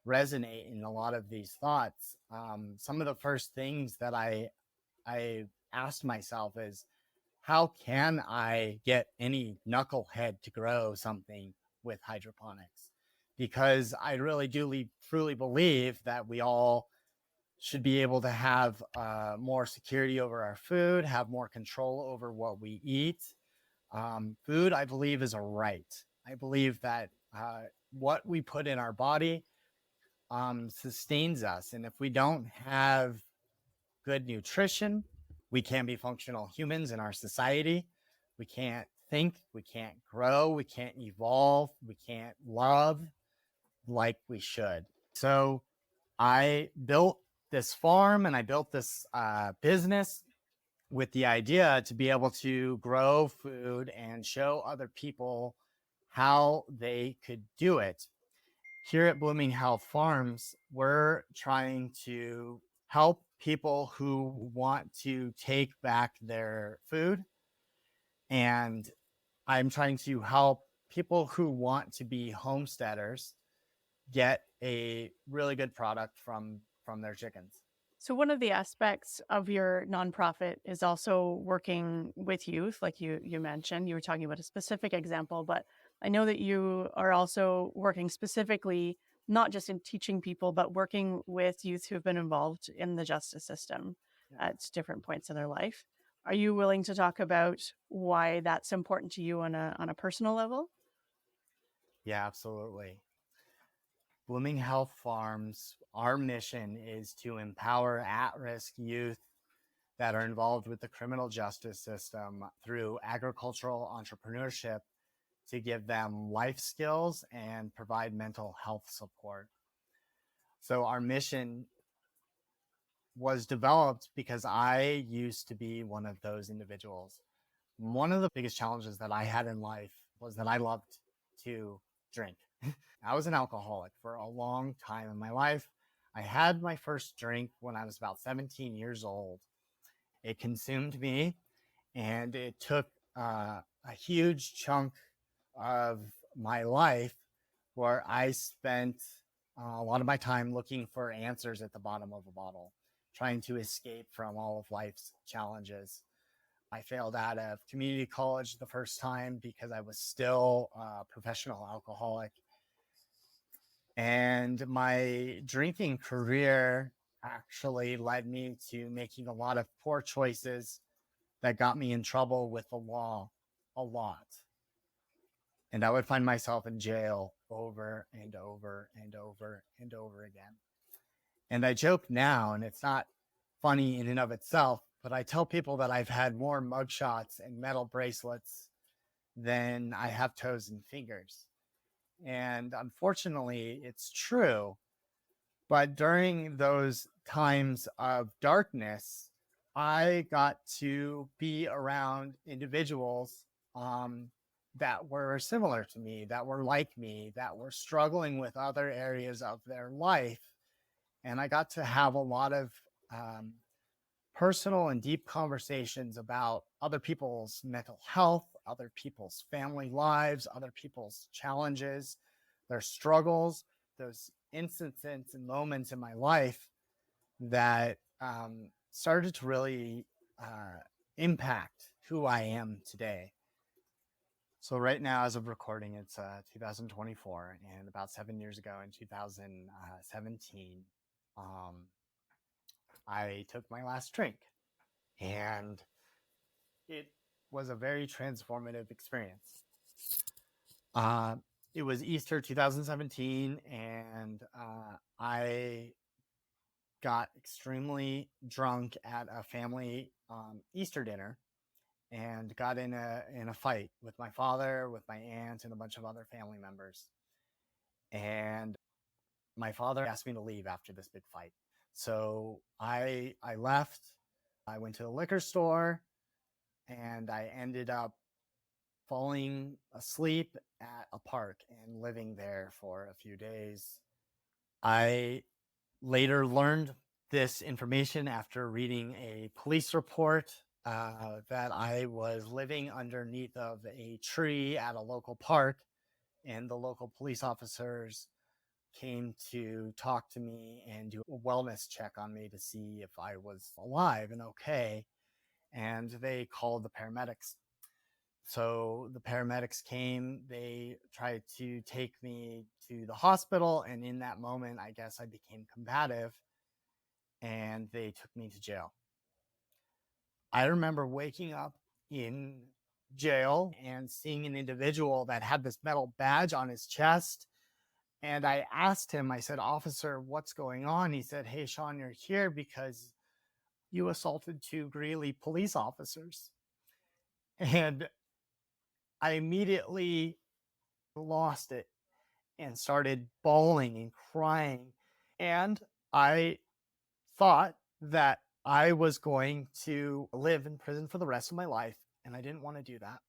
resonate in a lot of these thoughts, some of the first things that I asked myself is, how can I get any knucklehead to grow something with hydroponics? Because I really do truly believe that we all should be able to have more security over our food, have more control over what we eat. Food, I believe, is a right. I believe that what we put in our body sustains us. And if we don't have good nutrition, we can't be functional humans in our society. We can't think, we can't grow, we can't evolve, we can't love like we should. So I built this farm and I built this business with the idea to be able to grow food and show other people how they could do it. Here at Blooming Health Farms, we're trying to help people who want to take back their food, and I'm trying to help people who want to be homesteaders get a really good product from their chickens. So one of the aspects of your nonprofit is also working with youth, like you mentioned. You were talking about a specific example, but I know that you are also working specifically not just in teaching people, but working with youth who have been involved in the justice system Yeah, at different points in their life. Are you willing to talk about why that's important to you on a personal level? yeah, absolutely. Blooming Health Farms, our mission is to empower at-risk youth that are involved with the criminal justice system through agricultural entrepreneurship to give them life skills and provide mental health support. So our mission was developed because I used to be one of those individuals. One of the biggest challenges that I had in life was that I loved to drink. I was an alcoholic for a long time in my life. I had my first drink when I was about 17 years old. It consumed me, and it took a huge chunk of my life where I spent a lot of my time looking for answers at the bottom of a bottle, trying to escape from all of life's challenges. I failed out of community college the first time because I was still a professional alcoholic. And my drinking career actually led me to making a lot of poor choices that got me in trouble with the law a lot. And I would find myself in jail over and over and over and over again. And I joke now, and it's not funny in and of itself, but I tell people that I've had more mugshots and metal bracelets than I have toes and fingers. And unfortunately, it's true. But during those times of darkness, I got to be around individuals that were similar to me, that were like me, that were struggling with other areas of their life. And I got to have a lot of um, personal and deep conversations about other people's mental health, other people's family lives, other people's challenges, their struggles, those instances and moments in my life that started to really impact who I am today. So right now, as of recording, it's 2024, and about 7 years ago in 2017, um, I took my last drink, and it was a very transformative experience. Uh, it was Easter 2017, and I got extremely drunk at a family Easter dinner and got in a fight with my father, with my aunt, and a bunch of other family members. And my father asked me to leave after this big fight. So I left. I went to the liquor store, and I ended up falling asleep at a park and living there for a few days. I later learned this information after reading a police report that I was living underneath of a tree at a local park, and the local police officers came to talk to me and do a wellness check on me to see if I was alive and okay. And they called the paramedics. So the paramedics came, they tried to take me to the hospital. And in that moment, I guess I became combative and they took me to jail. I remember waking up in jail and seeing an individual that had this metal badge on his chest. And I asked him, I said, "Officer, what's going on?" He said, "Hey, Sean, you're here because you assaulted two Greeley police officers." And I immediately lost it and started bawling and crying. And I thought that I was going to live in prison for the rest of my life, and I didn't want to do that.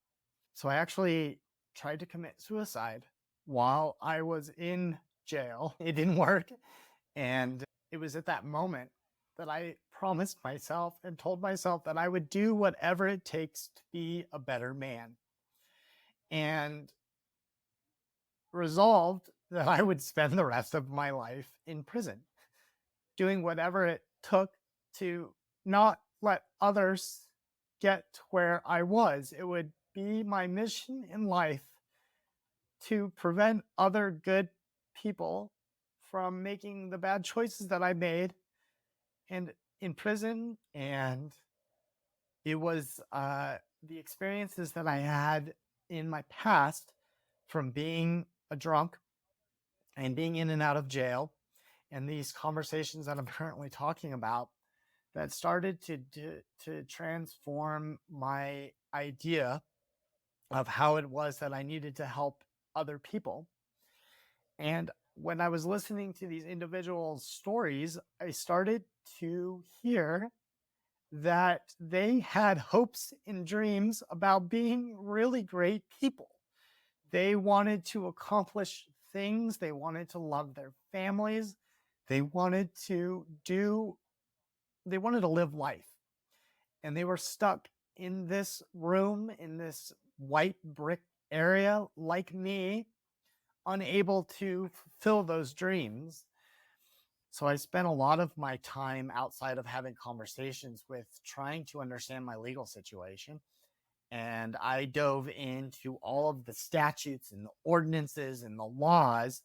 So I actually tried to commit suicide while I was in jail. It didn't work. And it was at that moment that I promised myself and told myself that I would do whatever it takes to be a better man, and resolved that I would spend the rest of my life in prison, doing whatever it took to not let others get to where I was. It would be my mission in life to prevent other good people from making the bad choices that I made and in prison. And it was the experiences that I had in my past from being a drunk and being in and out of jail, and these conversations that I'm currently talking about, that started to transform my idea of how it was that I needed to help other people. And when I was listening to these individual stories, I started to hear that they had hopes and dreams about being really great people. They wanted to accomplish things, they wanted to love their families, they wanted to live life. And they were stuck in this room, in this white brick area, like me, unable to fulfill those dreams. So I spent a lot of my time outside of having conversations with trying to understand my legal situation. And I dove into all of the statutes and the ordinances and the laws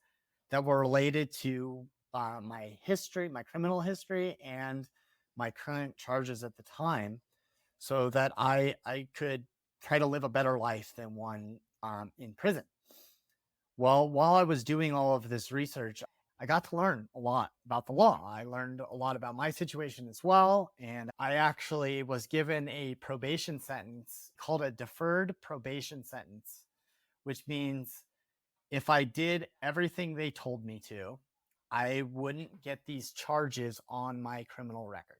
that were related to my history, my criminal history, and my current charges at the time, so that I could try to live a better life than one in prison. Well, while I was doing all of this research, I got to learn a lot about the law. I learned a lot about my situation as well. And I actually was given a probation sentence called a deferred probation sentence, which means if I did everything they told me to, I wouldn't get these charges on my criminal record.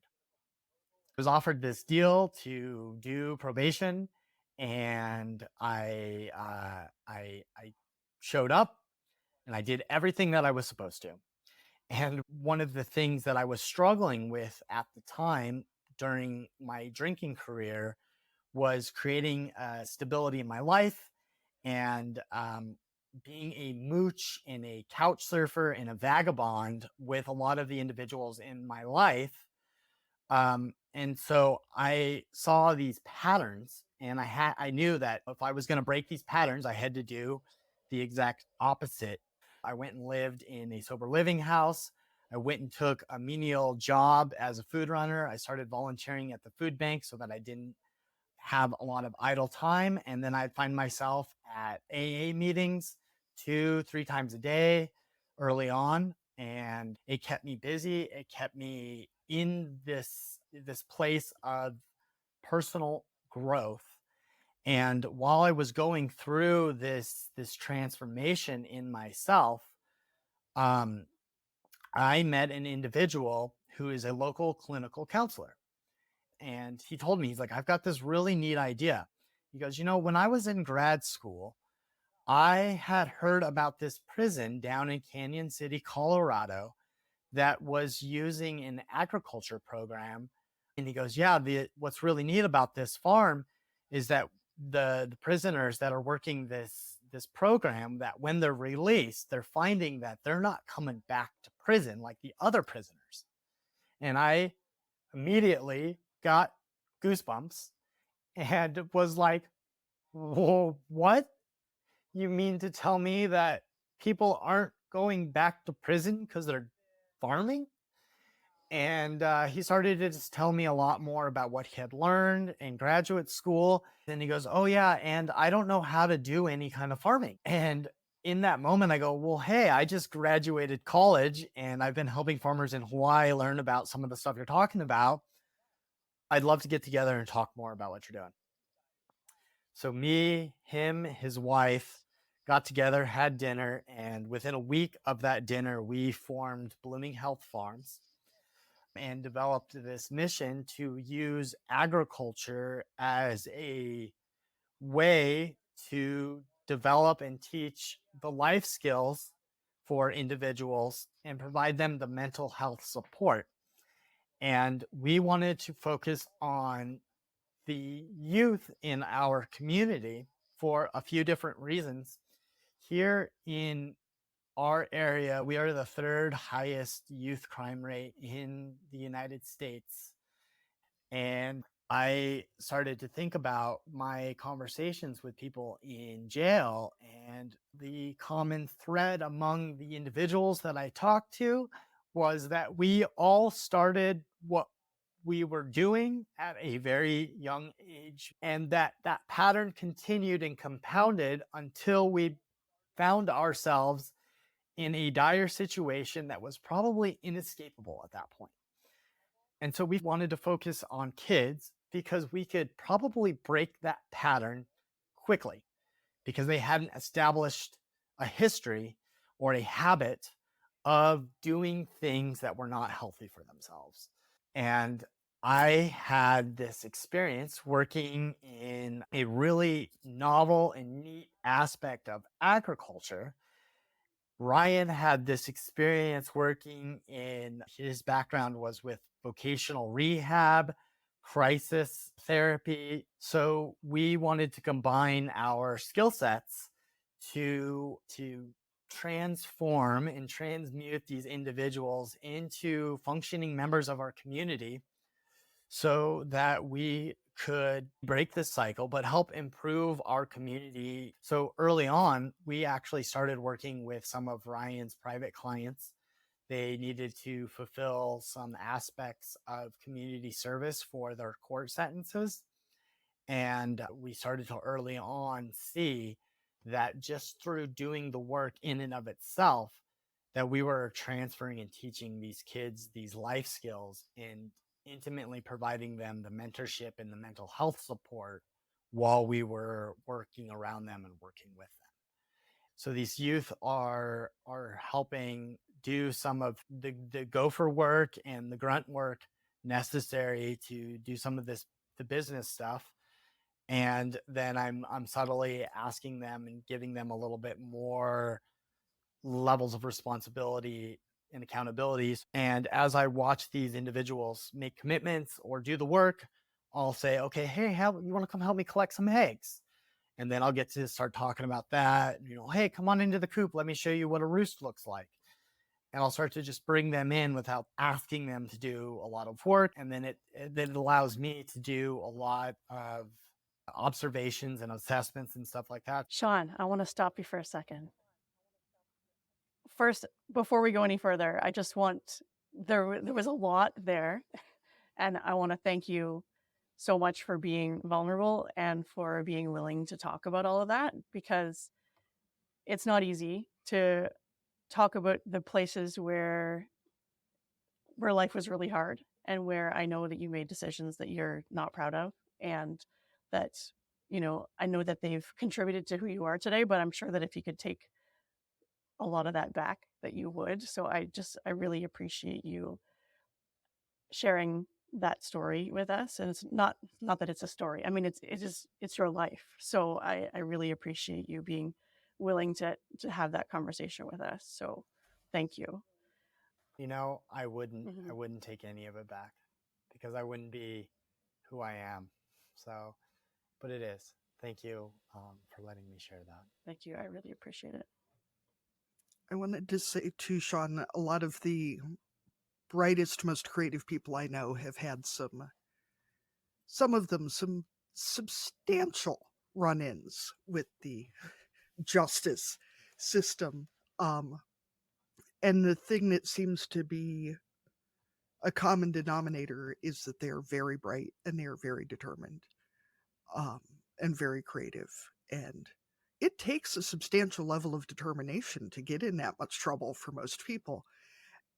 I was offered this deal to do probation, and I showed up and I did everything that I was supposed to. And one of the things that I was struggling with at the time during my drinking career was creating stability in my life, and being a mooch and a couch surfer and a vagabond with a lot of the individuals in my life. And so I saw these patterns, and I knew that if I was going to break these patterns, I had to do the exact opposite. I went and lived in a sober living house. I went and took a menial job as a food runner. I started volunteering at the food bank so that I didn't have a lot of idle time. And then I'd find myself at AA meetings 2-3 times a day early on. And it kept me busy. It kept me in this place of personal growth. And while I was going through this transformation in myself, I met an individual who is a local clinical counselor. And he told me, he's like, I've got this really neat idea. He goes, when I was in grad school, I had heard about this prison down in Canyon City, Colorado, that was using an agriculture program. And he goes, yeah, what's really neat about this farm is that the prisoners that are working this program, that when they're released, they're finding that they're not coming back to prison like the other prisoners. And I immediately got goosebumps and was like, whoa, what? You mean to tell me that people aren't going back to prison because they're farming? And he started to just tell me a lot more about what he had learned in graduate school. Then he goes, oh, yeah, and I don't know how to do any kind of farming. And in that moment, I go, well, hey, I just graduated college and I've been helping farmers in Hawaii learn about some of the stuff you're talking about. I'd love to get together and talk more about what you're doing. So me, him, his wife got together, had dinner, and within a week of that dinner, we formed Blooming Health Farms. and developed this mission to use agriculture as a way to develop and teach the life skills for individuals and provide them the mental health support. And we wanted to focus on the youth in our community for a few different reasons. Here in our area, we are the third highest youth crime rate in the United States. And I started to think about my conversations with people in jail, and the common thread among the individuals that I talked to was that we all started what we were doing at a very young age, and that pattern continued and compounded until we found ourselves in a dire situation that was probably inescapable at that point. And so we wanted to focus on kids because we could probably break that pattern quickly because they hadn't established a history or a habit of doing things that were not healthy for themselves. And I had this experience working in a really novel and neat aspect of agriculture. Ryan had this experience working in, his background was with vocational rehab, crisis therapy. So we wanted to combine our skill sets to transform and transmute these individuals into functioning members of our community so that we could break this cycle, but help improve our community. So early on, we actually started working with some of Ryan's private clients. They needed to fulfill some aspects of community service for their court sentences. And we started to early on see that just through doing the work in and of itself, that we were transferring and teaching these kids these life skills and intimately providing them the mentorship and the mental health support while we were working around them and working with them. So these youth are helping do some of the gopher work and the grunt work necessary to do some of the business stuff. And then I'm subtly asking them and giving them a little bit more levels of responsibility and accountabilities. And as I watch these individuals make commitments or do the work, I'll say, okay, hey, you want to come help me collect some eggs? And then I'll get to start talking about that. Hey, come on into the coop. Let me show you what a roost looks like. And I'll start to just bring them in without asking them to do a lot of work. And then it allows me to do a lot of observations and assessments and stuff like that. Sean, I want to stop you for a second. First, before we go any further, I just want, there was a lot there, and I want to thank you so much for being vulnerable and for being willing to talk about all of that, because it's not easy to talk about the places where life was really hard and where I know that you made decisions that you're not proud of, and that, I know that they've contributed to who you are today, but I'm sure that if you could take a lot of that back, that you would. So I really appreciate you sharing that story with us. And it's not that it's a story. I mean, it's your life. So I really appreciate you being willing to have that conversation with us. So thank you. I wouldn't take any of it back because I wouldn't be who I am. So, but it is. Thank you for letting me share that. Thank you. I really appreciate it. I wanted to say to Sean, a lot of the brightest, most creative people I know have had some of them, some substantial run-ins with the justice system. And the thing that seems to be a common denominator is that they're very bright and they're very determined, and very creative. And it takes a substantial level of determination to get in that much trouble for most people.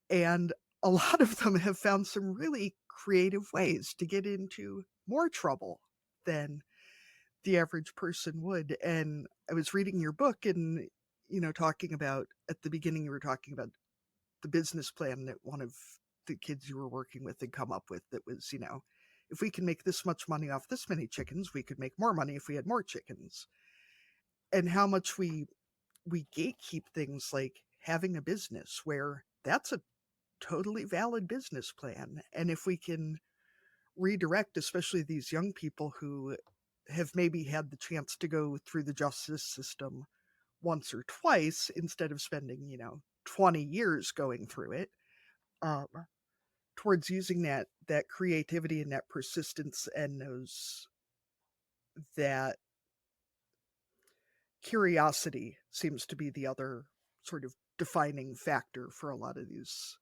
And a lot of them have found some really creative ways to get into more trouble than the average person would. And I was reading your book and, talking about, at the beginning, you were talking about the business plan that one of the kids you were working with had come up with that was, if we can make this much money off this many chickens, we could make more money if we had more chickens. And how much we gatekeep things like having a business, where that's a totally valid business plan. And if we can redirect, especially these young people who have maybe had the chance to go through the justice system once or twice instead of spending, 20 years going through it, um, towards using that creativity and that persistence and that curiosity seems to be the other sort of defining factor for a lot of these,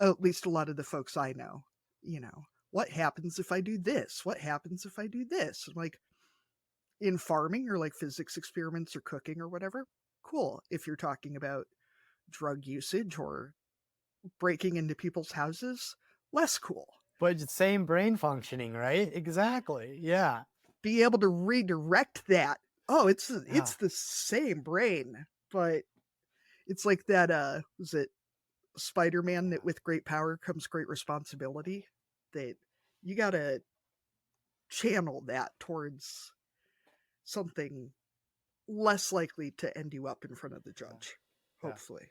at least a lot of the folks I know. What happens if I do this? What happens if I do this? Like in farming or like physics experiments or cooking or whatever, cool. If you're talking about drug usage or breaking into people's houses, less cool. But it's same brain functioning, right? Exactly. Yeah. Be able to redirect that. Oh, it's the same brain, but it's like that was it Spider-Man, that with great power comes great responsibility, that you got to channel that towards something less likely to end you up in front of the judge, hopefully.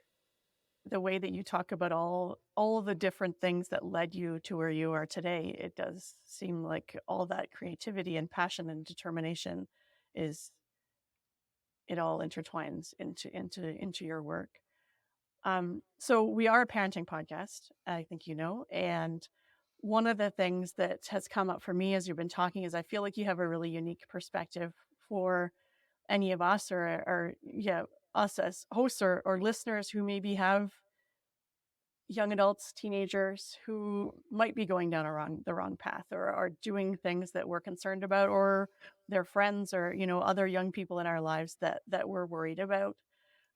The way that you talk about all of the different things that led you to where you are today, it does seem like all that creativity and passion and determination it all intertwines into your work. So we are a parenting podcast, I think and one of the things that has come up for me as you've been talking is I feel like you have a really unique perspective for any of us or us as hosts or listeners who maybe have young adults, teenagers who might be going down the wrong path or are doing things that we're concerned about, or their friends or, other young people in our lives that we're worried about.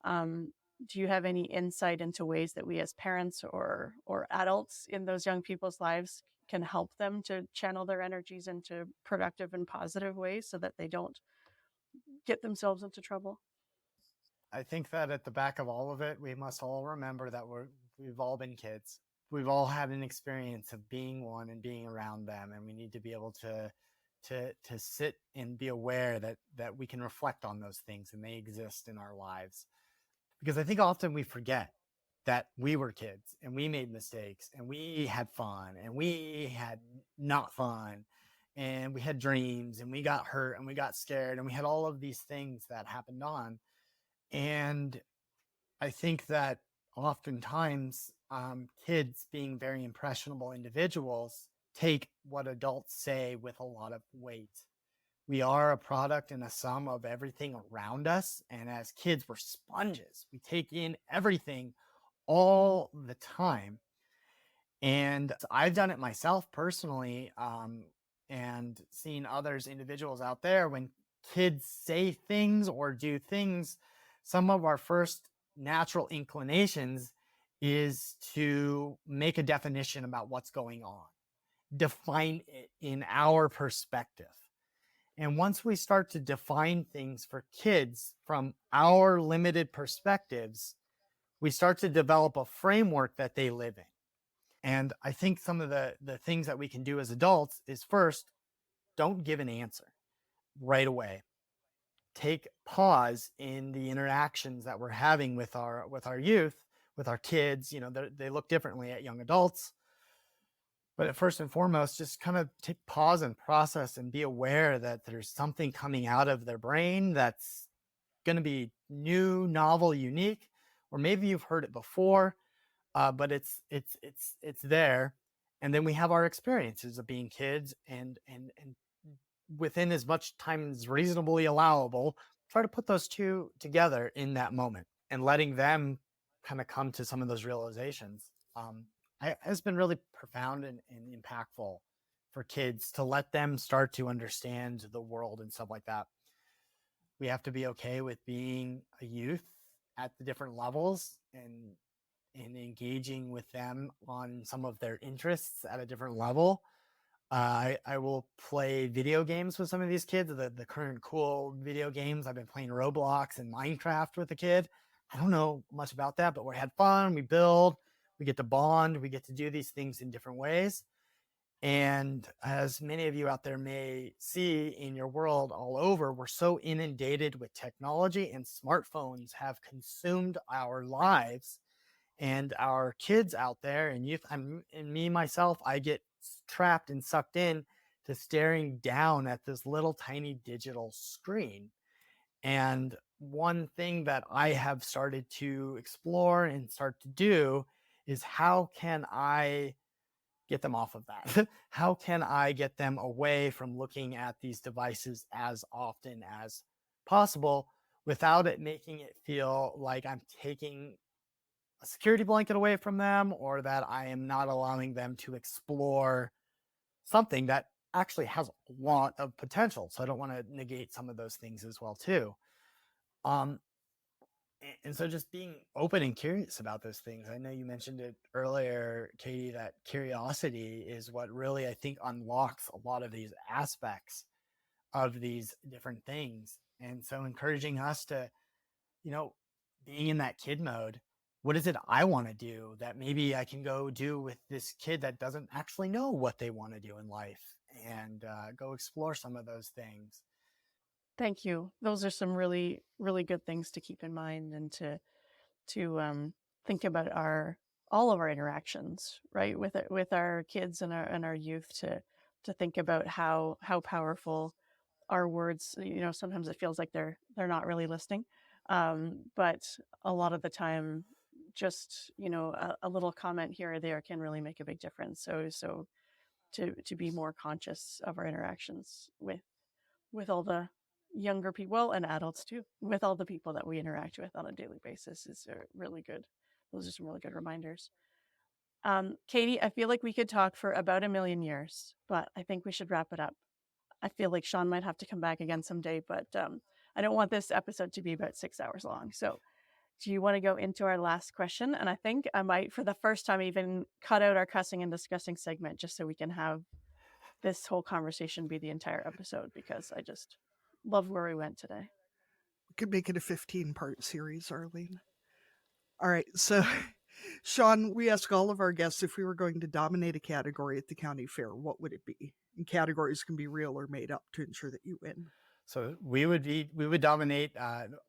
Do you have any insight into ways that we as parents or adults in those young people's lives can help them to channel their energies into productive and positive ways so that they don't get themselves into trouble? I think that at the back of all of it, we must all remember that we've all been kids. We've all had an experience of being one and being around them, and we need to be able to sit and be aware that we can reflect on those things and they exist in our lives. Because I think often we forget that we were kids and we made mistakes and we had fun and we had not fun and we had dreams and we got hurt and we got scared and we had all of these things that happened on. And I think that oftentimes kids, being very impressionable individuals, take what adults say with a lot of weight. We are a product and a sum of everything around us. And as kids, we're sponges. We take in everything all the time. And I've done it myself personally, and seen others, individuals out there, when kids say things or do things, some of our first natural inclinations is to make a definition about what's going on, define it in our perspective. And once we start to define things for kids from our limited perspectives, we start to develop a framework that they live in. And I think some of the things that we can do as adults is, first, don't give an answer right away. Take pause in the interactions that we're having with our youth, with our kids. They look differently at young adults. But first and foremost, just kind of take pause and process and be aware that there's something coming out of their brain that's going to be new, novel, unique, or maybe you've heard it before, but it's there. And then we have our experiences of being kids, and within as much time as reasonably allowable, try to put those two together in that moment and letting them kind of come to some of those realizations. Has been really profound and impactful for kids, to let them start to understand the world and stuff like that. We have to be okay with being a youth at the different levels and engaging with them on some of their interests at a different level. I will play video games with some of these kids, the current cool video games. I've been playing Roblox and Minecraft with a kid. I don't know much about that, but we had fun. We build, we get to bond, we get to do these things in different ways. And as many of you out there may see in your world all over, we're so inundated with technology, and smartphones have consumed our lives. And our kids out there and youth, and me myself, I get trapped and sucked in to staring down at this little tiny digital screen. And one thing that I have started to explore and start to do is, how can I get them off of that? How can I get them away from looking at these devices as often as possible without it making it feel like I'm taking a security blanket away from them, or that I am not allowing them to explore something that actually has a lot of potential. So I don't want to negate some of those things as well too. Um, and so just being open and curious about those things. I know you mentioned it earlier, Katie, that curiosity is what really, I think, unlocks a lot of these aspects of these different things. And so encouraging us to, being in that kid mode, what is it I want to do that maybe I can go do with this kid that doesn't actually know what they want to do in life, and go explore some of those things. Thank you. Those are some really, really good things to keep in mind, and to think about all of our interactions, right, with our kids and our youth, to think about how powerful our words. Sometimes it feels like they're not really listening, but a lot of the time, just a little comment here or there can really make a big difference. So to be more conscious of our interactions with all the younger people, well, and adults too, with all the people that we interact with on a daily basis, is really good. Those are some really good reminders. Katie, I feel like we could talk for about a million years, but I think we should wrap it up. I feel like Sean might have to come back again someday, but I don't want this episode to be about 6 hours long. So do you want to go into our last question? And I think I might, for the first time, even cut out our cussing and discussing segment, just so we can have this whole conversation be the entire episode, because I just love where we went today. We could make it a 15-part series, Arlene. All right, so Sean, we ask all of our guests, if we were going to dominate a category at the county fair, what would it be? And categories can be real or made up to ensure that you win. So we would dominate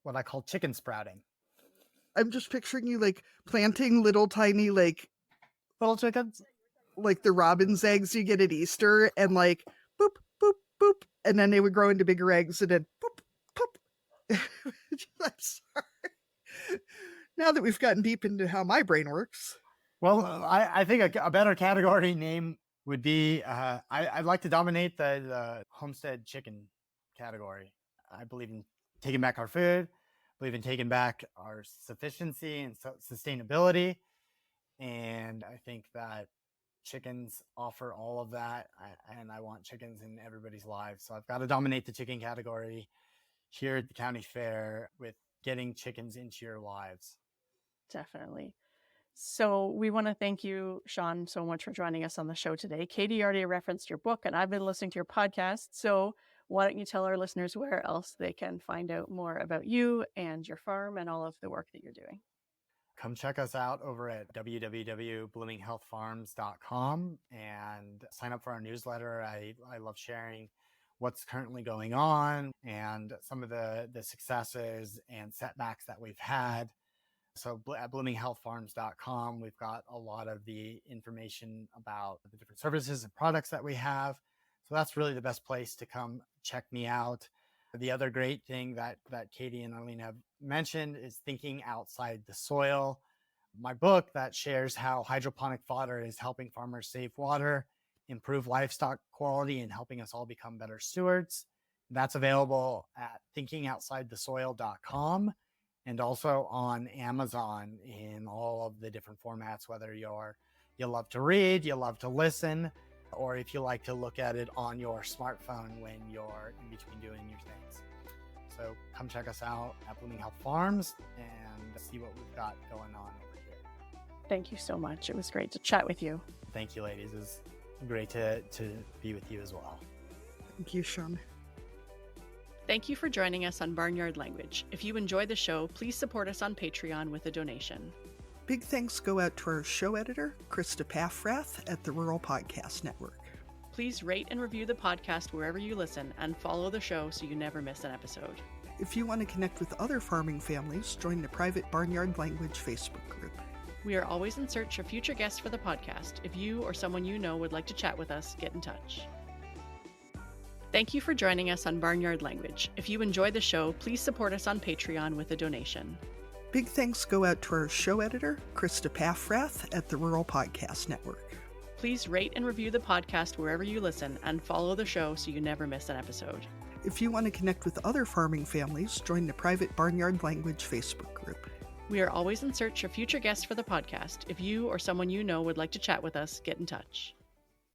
what I call chicken sprouting. I'm just picturing you like planting little tiny Little chickens, like the robin's eggs you get at Easter, and like boop boop boop, and then they would grow into bigger eggs, and then boop boop. I'm sorry. Now that we've gotten deep into how my brain works. Well, I think a better category name would be, I'd like to dominate the homestead chicken category. I believe in taking back our food, believe in taking back our sufficiency and sustainability. And I think that chickens offer all of that. And I want chickens in everybody's lives. So I've got to dominate the chicken category here at the county fair with getting chickens into your lives. Definitely. So we want to thank you, Sean, so much for joining us on the show today. Katie already referenced your book, and I've been listening to your podcast. So why don't you tell our listeners where else they can find out more about you and your farm and all of the work that you're doing? Come check us out over at www.bloominghealthfarms.com and sign up for our newsletter. I love sharing what's currently going on and some of the successes and setbacks that we've had. So at bloominghealthfarms.com, we've got a lot of the information about the different services and products that we have. So that's really the best place to come check me out. The other great thing that Katie and Arlene have mentioned is thinking outside the soil. My book that shares how hydroponic fodder is helping farmers save water, improve livestock quality, and helping us all become better stewards. That's available at thinkingoutsidethesoil.com. and also on Amazon in all of the different formats, whether you love to read, you love to listen, or if you like to look at it on your smartphone when you're in between doing your things. So come check us out at Blooming Health Farms and see what we've got going on over here. Thank you so much. It was great to chat with you. Thank you, ladies. It was great to be with you as well. Thank you, Sean. Thank you for joining us on Barnyard Language. If you enjoy the show, please support us on Patreon with a donation. Big thanks go out to our show editor, Krista Paffrath at the Rural Podcast Network. Please rate and review the podcast wherever you listen and follow the show so you never miss an episode. If you want to connect with other farming families, join the private Barnyard Language Facebook group. We are always in search of future guests for the podcast. If you or someone you know would like to chat with us, get in touch. Thank you for joining us on Barnyard Language. If you enjoy the show, please support us on Patreon with a donation. Big thanks go out to our show editor, Krista Paffrath at the Rural Podcast Network. Please rate and review the podcast wherever you listen and follow the show so you never miss an episode. If you want to connect with other farming families, join the private Barnyard Language Facebook group. We are always in search of future guests for the podcast. If you or someone you know would like to chat with us, get in touch.